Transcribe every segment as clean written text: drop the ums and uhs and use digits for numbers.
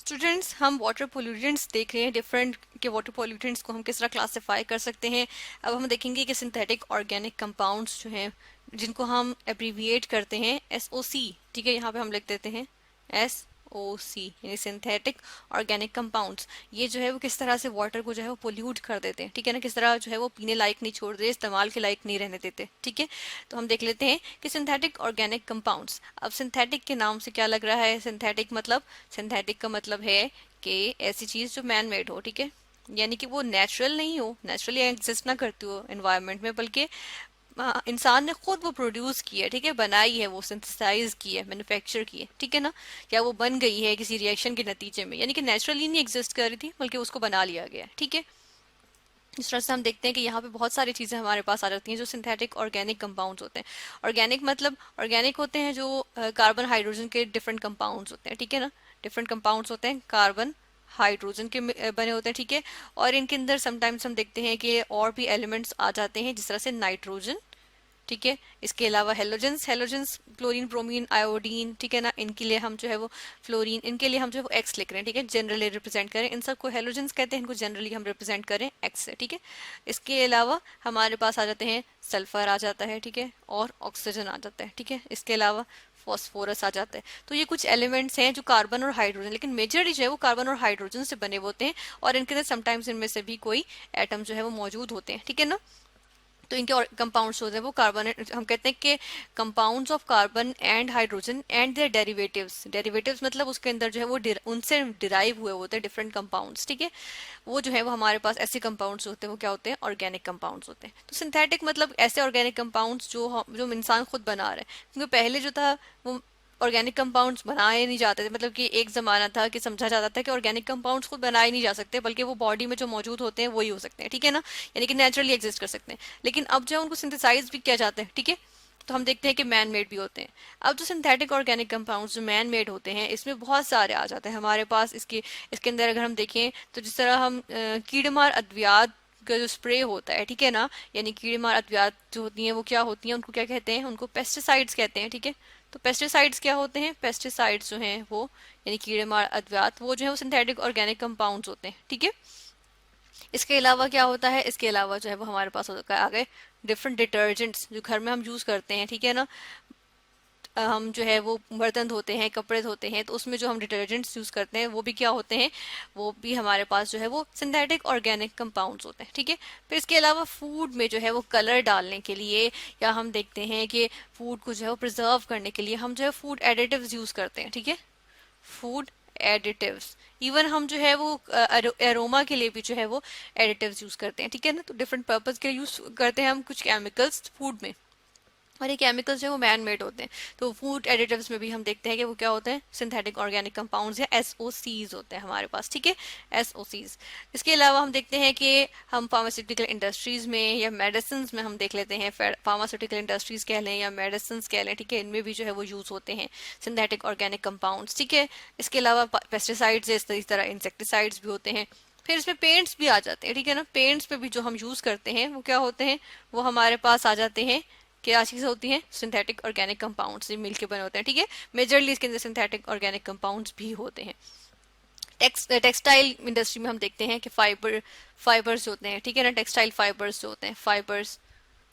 Students, हम water pollutants देख रहे हैं, डिफरेंट के वाटर पोल्यूटेंट्स को हम किस तरह क्लासिफाई कर सकते हैं। अब हम देखेंगे कि सिंथेटिक ऑर्गेनिक कंपाउंड्स जो हैं, जिनको हम एब्रीविएट करते हैं SOC, ठीक है, यहाँ पे हम लिख देते हैं SOC, यानी सिंथेटिक ऑर्गेनिक कंपाउंड्स। ये जो है वो किस तरह से वाटर को जो है वो पोल्यूट कर देते हैं, ठीक है ना, किस तरह जो है वो पीने लायक नहीं छोड़ देते, इस्तेमाल के लायक नहीं रहने देते, ठीक है। तो हम देख लेते हैं कि सिंथेटिक ऑर्गेनिक कंपाउंड्स। अब सिंथेटिक के नाम से क्या लग रहा है, सिंथेटिक का मतलब है कि ऐसी चीज जो मैन मेड हो, ठीक है, यानी कि वो नेचुरल नहीं हो, नेचुरली एग्जिस्ट ना करती हो एनवायरनमेंट में, बल्कि इंसान ने खुद वो प्रोड्यूस की है, ठीक है, बनाई है, वो सिंथेसाइज की है, मैन्युफैक्चर की है, ठीक है ना, या वो बन गई है किसी रिएक्शन के नतीजे में, यानी कि नेचुरली नहीं एग्जिस्ट कर रही थी बल्कि उसको बना लिया गया है, ठीक है। इस तरह से हम देखते हैं कि यहाँ पे बहुत सारी चीज़ें हमारे पास आ जाती हैं जो सिंथेटिक ऑर्गेनिक कंपाउंड्स होते हैं। ऑर्गेनिक मतलब ऑर्गेनिक होते हैं जो कार्बन हाइड्रोजन के डिफरेंट कंपाउंड्स होते हैं, ठीक है ना, डिफरेंट कंपाउंड्स होते हैं, कार्बन हाइड्रोजन के बने होते हैं, ठीक है। और इनके अंदर समटाइम्स हम देखते हैं कि और भी एलिमेंट्स आ जाते हैं, जिस तरह से नाइट्रोजन, ठीक है। इसके अलावा halogens halogens chlorine, bromine, iodine, ठीक है ना, इनके लिए हम जो है वो फ्लोरीन, इनके लिए हम जो है वो एक्स लिख रहे हैं, ठीक है, जनरली रिप्रेजेंट करें, इन सबको हेलोजेंस कहते हैं, इनको जनरली हम रिप्रेजेंट करें एक्स से, ठीक है। इसके अलावा हमारे पास आ जाते हैं सल्फर आ जाता है, ठीक है, और ऑक्सीजन आ जाता है, ठीक है। इसके अलावा फॉस्फोरस आ जाता है। तो ये कुछ एलिमेंट्स हैं जो कार्बन और हाइड्रोजन, लेकिन मेजरली जो है वो कार्बन और हाइड्रोजन से बने होते हैं, और इनके अंदर समटाइम्स इनमें से भी कोई एटम जो है वो मौजूद होते हैं, ठीक है ना। तो इनके कंपाउंड्स होते हैं वो कार्बन, हम कहते हैं कि compounds of carbon and hydrogen and their derivatives. Derivatives मतलब उसके अंदर जो है वो उनसे डिराइव हुए होते हैं डिफरेंट कंपाउंड्स, ठीक है। वो जो है वो हमारे पास ऐसे कंपाउंड्स होते हैं, वो क्या होते हैं, ऑर्गेनिक कंपाउंड्स होते हैं। तो सिंथेटिक मतलब ऐसे ऑर्गेनिक कंपाउंड्स जो इंसान खुद बना रहे हैं, क्योंकि पहले जो था वो ऑर्गेनिक कंपाउंड्स बनाए नहीं जाते थे, मतलब कि एक जमाना था कि समझा जाता था कि ऑर्गेनिक कंपाउंड्स खुद बनाए नहीं जा सकते, बल्कि वो बॉडी में जो मौजूद होते हैं वही हो सकते हैं, ठीक है ना, यानी कि नेचुरली एग्जिस्ट कर सकते हैं। लेकिन अब जो उनको सिंथेसाइज भी किया जाता है, ठीक है, तो हम देखते हैं कि मैन मेड भी होते हैं। अब जो सिंथेटिक ऑर्गेनिक कंपाउंड्स जो मैन मेड होते हैं, इसमें बहुत सारे आ जाते हैं हमारे पास। इसके इसके अंदर अगर हम देखें तो जिस तरह हम कीड़ेमार अद्वियात का जो स्प्रे होता है, ठीक है ना, यानी कीड़ेमार अद्वियात जो होती हैं वो क्या होती हैं, उनको क्या कहते हैं, उनको पेस्टिसाइड्स कहते हैं, ठीक है। तो पेस्टिसाइड्स क्या होते हैं, पेस्टिसाइड्स जो हैं वो, यानी कीड़े मार अद्वियात, वो जो है वो सिंथेटिक ऑर्गेनिक कंपाउंड्स होते हैं, ठीक है। इसके अलावा क्या होता है, इसके अलावा जो है वो हमारे पास होता है आ गए डिफरेंट डिटर्जेंट्स जो घर में हम यूज करते हैं, ठीक है ना। हम जो है वो बर्तन धोते हैं, कपड़े धोते हैं, तो उसमें जो हम डिटर्जेंट्स यूज करते हैं वो भी क्या होते हैं, वो भी हमारे पास जो है वो सिंथेटिक ऑर्गेनिक कंपाउंड्स होते हैं, ठीक है। फिर इसके अलावा फूड में जो है वो कलर डालने के लिए, या हम देखते हैं कि फूड को जो है वो प्रिजर्व करने के लिए हम जो है फूड एडिटिव्स यूज करते हैं, ठीक है, फूड एडिटिव्स। इवन हम जो है वो एरोमा के लिए भी जो है वो एडिटिव्स यूज करते हैं, ठीक है ना। तो डिफरेंट पर्पज के लिए यूज करते हैं हम कुछ केमिकल्स फूड में, और ये केमिकल्स जो है वो मैन मेड होते हैं। तो फूड एडिटिव्स में भी हम देखते हैं कि वो क्या होते हैं, सिंथेटिक ऑर्गेनिक कंपाउंड्स या SOCs होते हैं हमारे पास, ठीक है, SOCs। इसके अलावा हम देखते हैं कि हम फार्मास्यूटिकल इंडस्ट्रीज में या मेडिसिन में हम देख लेते हैं, फार्मास्यूटिकल इंडस्ट्रीज कह लें या मेडिसिन कह लें, ठीक है, इनमें भी जो है वो यूज होते हैं सिंथेटिक ऑर्गेनिक कंपाउंड्स, ठीक है। इसके अलावा पेस्टिसाइड्स, इस तरह इंसेक्टिसाइड्स भी होते हैं। फिर इसमें पेंट्स भी आ जाते हैं, ठीक है ना। पेंट्स पे भी जो हम यूज करते हैं वो क्या होते हैं, वो हमारे पास आ जाते हैं, क्या चीज़ होती है, सिंथेटिक ऑर्गेनिक कंपाउंड्स मिल के बने होते हैं, ठीक है। मेजरली इसके अंदर सिंथेटिक ऑर्गेनिक कंपाउंड्स भी होते हैं। टेक्सटाइल इंडस्ट्री में हम देखते हैं कि फाइबर्स होते हैं, ठीक है ना, टेक्सटाइल फाइबर्स जो होते हैं,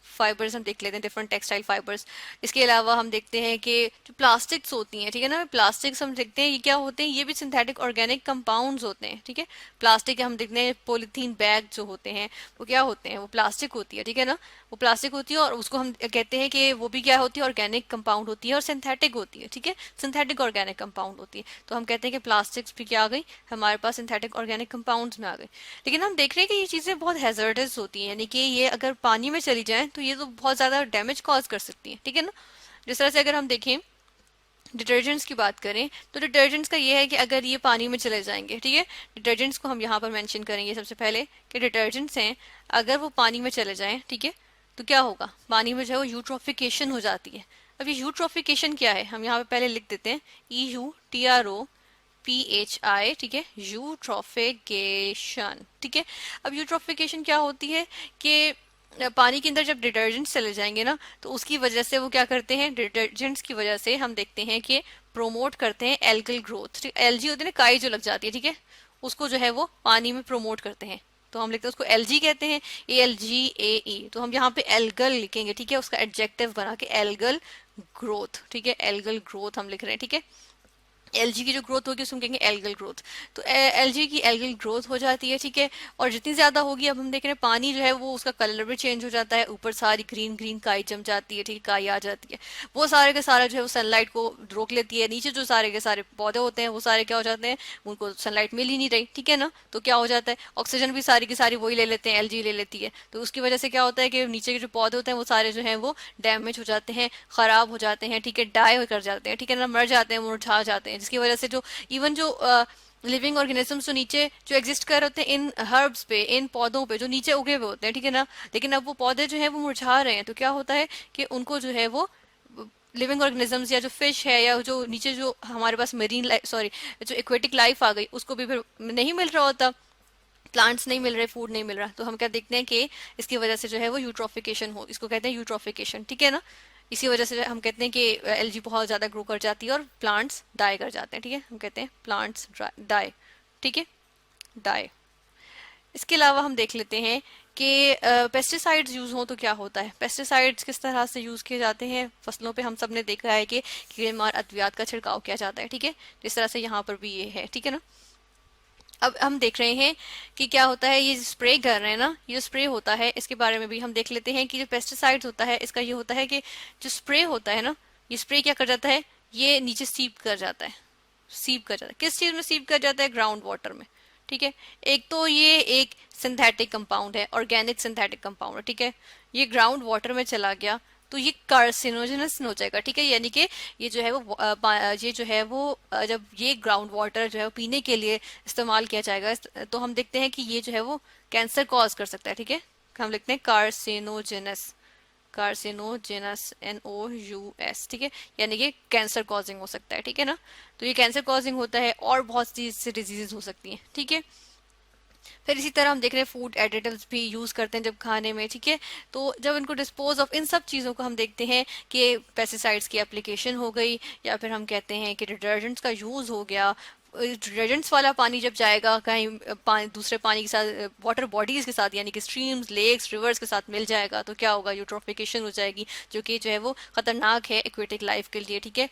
फाइबर्स हम देख लेते हैं, डिफरेंट टेक्सटाइल फाइबर्स। इसके अलावा हम देखते हैं कि जो प्लास्टिक्स होती हैं, ठीक है ना, प्लास्टिक्स हम देखते हैं ये क्या होते हैं, ये भी सिंथेटिक ऑर्गेनिक कंपाउंड्स होते हैं, ठीक है। प्लास्टिक हम देखते हैं, पॉलीथीन बैग जो होते हैं वो क्या होते हैं, वो प्लास्टिक होती है, ठीक है ना, वो प्लास्टिक होती है, और उसको हम कहते हैं कि वो भी क्या होती है, ऑर्गेनिक कंपाउंड होती है और सिंथेटिक होती है, ठीक है, सिंथेटिक ऑर्गेनिक कंपाउंड होती है। तो हम कहते हैं कि प्लास्टिक्स भी क्या आ गई हमारे पास, सिंथेटिक ऑर्गेनिक कंपाउंड्स में आ गई। लेकिन हम देख रहे हैं कि ये चीज़ें बहुत हैजर्डस होती हैं, यानी कि ये अगर पानी में चली जाएं तो ये तो बहुत ज़्यादा डैमेज कॉज कर सकती हैं, ठीक है ना। जिस तरह से अगर हम देखें डिटर्जेंट्स की बात करें, तो डिटर्जेंट्स का ये है कि अगर ये पानी में चले जाएंगे, ठीक है, डिटर्जेंट्स को हम यहाँ पर मेंशन करेंगे सबसे पहले कि डिटर्जेंट्स हैं, अगर वो पानी में चले जाएं, ठीक है, तो क्या होगा, पानी में जो है वो यूट्रोफिकेशन हो जाती है। अब ये यूट्रोफिकेशन क्या है, हम यहाँ पे पहले लिख देते हैं EUTROPHI, ठीक है, यूट्रोफिकेशन, ठीक है। अब यूट्रोफिकेशन क्या होती है कि पानी के अंदर जब डिटर्जेंट्स चले जाएंगे ना, तो उसकी वजह से वो क्या करते हैं, डिटर्जेंट्स की वजह से हम देखते हैं कि प्रोमोट करते हैं एल्गल ग्रोथ। एलजी होती है ना, काई जो लग जाती है, ठीक है, उसको जो है वो पानी में प्रोमोट करते हैं, तो हम लिखते हैं उसको एलजी कहते हैं, ALGAE। तो हम यहाँ पे एल्गल लिखेंगे, ठीक है, उसका एडजेक्टिव बना के एल्गल ग्रोथ, ठीक है, एल्गल ग्रोथ हम लिख रहे हैं, ठीक है। एलजी की जो ग्रोथ होगी उसको हम कहेंगे एल्गल ग्रोथ। तो एलजी की एल्गल ग्रोथ हो जाती है, ठीक है। और जितनी ज्यादा होगी, अब हम देख रहे हैं पानी जो है वो उसका कलर भी चेंज हो जाता है, ऊपर सारी ग्रीन ग्रीन काई जम जाती है, ठीक है, काई आ जाती है, वो सारे के सारा जो है वो सनलाइट को रोक लेती है। नीचे जो सारे के सारे पौधे होते हैं वो सारे क्या हो जाते हैं, उनको सनलाइट मिल ही नहीं रही, ठीक है ना, तो क्या हो जाता है, ऑक्सीजन भी सारी की सारी वही ले लेते हैं, एलजी ले लेती है, तो उसकी वजह से क्या होता है कि नीचे के जो पौधे होते हैं वो सारे जो है वो डैमेज हो जाते हैं, खराब हो जाते हैं, ठीक है, डाई कर जाते हैं, ठीक है ना, मर जाते हैं, मुरझा जाते हैं, जिसकी वजह से जो इवन जो लिविंग ऑर्गेनिजम्स जो नीचे जो एग्जिस्ट कर रहे होते हैं इन हर्ब्स पे, इन पौधों पे जो नीचे उगे हुए होते हैं, ठीक है ना, लेकिन अब वो पौधे जो है वो मुरझा रहे हैं, तो क्या होता है कि उनको जो है वो लिविंग ऑर्गेनिजम्स या जो फिश है या जो नीचे जो हमारे पास मरीन लाइफ, सॉरी, जो एक्वेटिक लाइफ आ गई, उसको भी फिर नहीं मिल रहा होता, प्लांट्स नहीं मिल रहे, फूड नहीं मिल रहा, तो हम क्या देखते हैं कि इसकी वजह से जो है वो यूट्रोफिकेशन हो, इसको कहते हैं यूट्रोफिकेशन, ठीक है ना। इसी वजह से हम कहते हैं कि एलजी बहुत ज्यादा ग्रो कर जाती है और प्लांट्स डाई कर जाते हैं, ठीक है, हम कहते हैं प्लांट्स डाई, ठीक है, डाई। इसके अलावा हम देख लेते हैं कि पेस्टिसाइड्स यूज हो तो क्या होता है, पेस्टिसाइड्स किस तरह से यूज किए जाते हैं फसलों पे। हम सब ने देखा है कि कीड़े मार अद्वियात का छिड़काव किया जाता है, ठीक है, जिस तरह से यहाँ पर भी ये है, ठीक है ना। अब हम देख रहे हैं कि क्या होता है, ये स्प्रे कर रहे हैं ना, ये स्प्रे होता है, इसके बारे में भी हम देख लेते हैं कि जो पेस्टिसाइड्स होता है इसका ये होता है कि जो स्प्रे होता है ना, ये स्प्रे क्या कर जाता है, ये नीचे सीप कर जाता है, सीप कर जाता है, किस चीज में सीप कर जाता है, ग्राउंड वाटर में, ठीक है। एक तो ये एक सिंथेटिक कंपाउंड है, ऑर्गेनिक सिंथेटिक कंपाउंड है, ठीक है, ये ग्राउंड वाटर में चला गया तो ये कार्सिनोजेनस हो जाएगा, ठीक है, यानी कि ये जो है वो ये जो है वो जब ये ग्राउंड वाटर जो है वो पीने के लिए इस्तेमाल किया जाएगा, तो हम देखते हैं कि ये जो है वो कैंसर कॉज कर सकता है, ठीक है, हम लिखते हैं कार्सिनोजेनस, कार्सिनोजेनस, NOUS, ठीक है, यानी कि कैंसर कॉजिंग हो सकता है, ठीक है ना। तो ये कैंसर कॉजिंग होता है और बहुत सी डिजीजेस हो सकती हैं, ठीक है। फिर इसी तरह हम देख रहे हैं फूड एडिटिव्स भी यूज करते हैं जब खाने में, ठीक है, तो जब इनको डिस्पोज ऑफ, इन सब चीजों को हम देखते हैं कि पेस्टिसाइड्स की एप्लीकेशन हो गई, या फिर हम कहते हैं कि डिटर्जेंट्स का यूज हो गया। डिटर्जेंट्स वाला पानी जब जाएगा कहीं दूसरे पानी के साथ, वाटर बॉडीज के साथ, यानी कि स्ट्रीम्स, लेक्स, रिवर्स के साथ मिल जाएगा, तो क्या होगा, यूट्रोफिकेशन हो जाएगी, जो कि जो है वो खतरनाक है एक्वेटिक लाइफ के लिए, ठीक है।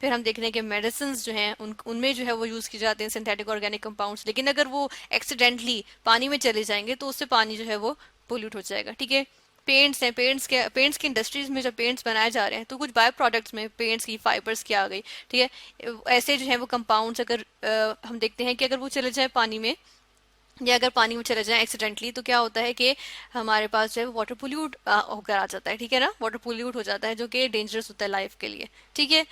फिर हम देख रहे हैं कि मेडिसिन जो हैं उनमें जो है वो यूज किए जाते हैं सिंथेटिक ऑर्गेनिक कंपाउंड्स, लेकिन अगर वो एक्सीडेंटली पानी में चले जाएंगे तो उससे पानी जो है वो पोल्यूट हो जाएगा, ठीक है। पेंट्स हैं, पेंट्स की इंडस्ट्रीज में जब पेंट्स बनाए जा रहे हैं तो कुछ बाय प्रोडक्ट्स में पेंट्स की फाइबर्स की आ गई, ठीक है, ऐसे जो है वो कंपाउंड्स अगर हम देखते हैं कि अगर वो चले जाए पानी में, या अगर पानी में चले जाए एक्सीडेंटली, तो क्या होता है कि हमारे पास जो है वाटर पोल्यूट होकर आ जाता है, ठीक है ना, वाटर पोल्यूट हो जाता है, जो कि डेंजरस होता है लाइफ के लिए, ठीक है।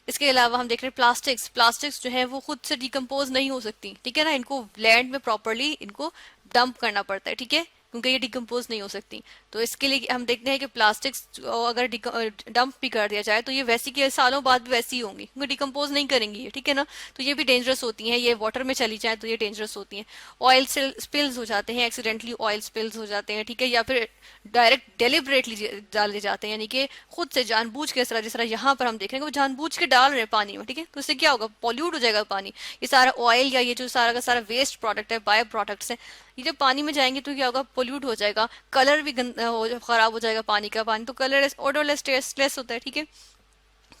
इसके अलावा हम देख रहे हैं प्लास्टिक्स, प्लास्टिक्स जो है वो खुद से डिकम्पोज नहीं हो सकती, ठीक है ना, इनको लैंड में प्रॉपरली इनको डंप करना पड़ता है, ठीक है, क्योंकि ये डिकम्पोज नहीं हो सकती। तो इसके लिए हम देखते हैं कि प्लास्टिक्स अगर डंप भी कर दिया जाए तो ये वैसी के सालों बाद भी वैसी ही होंगी, क्योंकि डिकम्पोज नहीं करेंगी ये, ठीक है ना, तो ये भी डेंजरस होती हैं, ये वाटर में चली जाए तो ये डेंजरस होती हैं। ऑयल स्पिल्स हो जाते हैं, एक्सीडेंटली ऑयल स्पिल्स हो जाते हैं, ठीक है, या फिर डायरेक्ट डेलिबरेटली डाले जाते हैं, यानी कि खुद से जानबूझ के, जिस तरह यहाँ पर हम देख रहे हैं वो जानबूझ के डाल रहे हैं पानी में, ठीक है, तो इससे क्या होगा, पॉल्यूट हो जाएगा पानी, ये सारा ऑयल या ये जो सारा का सारा वेस्ट प्रोडक्ट है, बाय प्रोडक्ट्स है, ये जब पानी में जाएंगे तो क्या होगा, पोल्यूट हो जाएगा, कलर भी खराब हो जाएगा पानी का, पानी तो कलर ऑडरलेस, टेस्टलेस होता है, ठीक है,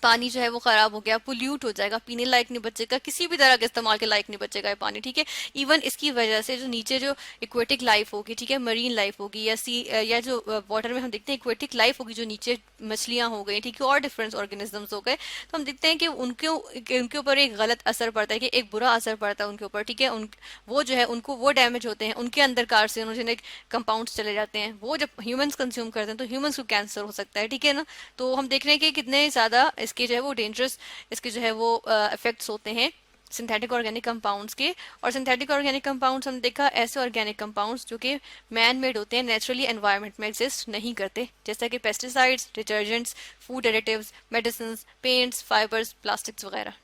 पानी जो है वो खराब हो गया, पोल्यूट हो जाएगा, पीने लायक नहीं बचेगा, किसी भी तरह के इस्तेमाल के लायक नहीं बचेगा ये पानी, ठीक है। इवन इसकी वजह से जो नीचे जो इक्वेटिक लाइफ होगी, ठीक है, मरीन लाइफ होगी, या सी या जो वाटर में हम देखते हैं इक्वेटिक लाइफ होगी, जो नीचे मछलियां हो गई, ठीक है, और डिफरेंट ऑर्गेनिजम्स हो गए, तो हम देखते हैं कि उनके ऊपर एक गलत असर पड़ता है, कि एक बुरा असर पड़ता है उनके ऊपर, ठीक है, वो जो है उनको वो डैमेज होते हैं, उनके अंदर कार्सिनोजेनिक कंपाउंड्स चले जाते हैं, वो जब ह्यूमंस कंज्यूम करते हैं तो ह्यूमंस को कैंसर हो सकता है, ठीक है ना। तो हम देख रहे हैं कि कितने ज्यादा इसके जो है वो डेंजरस, इसके जो है वो इफेक्ट्स होते हैं सिंथेटिक ऑर्गेनिक कंपाउंड्स के। और सिंथेटिक ऑर्गेनिक कंपाउंड्स हम देखा ऐसे ऑर्गेनिक कंपाउंड्स जो कि मैन मेड होते हैं, नेचुरली एनवायरनमेंट में एग्जिस्ट नहीं करते, जैसा कि pesticides, detergents, food additives, medicine, paints, fibres, plastics वगैरह,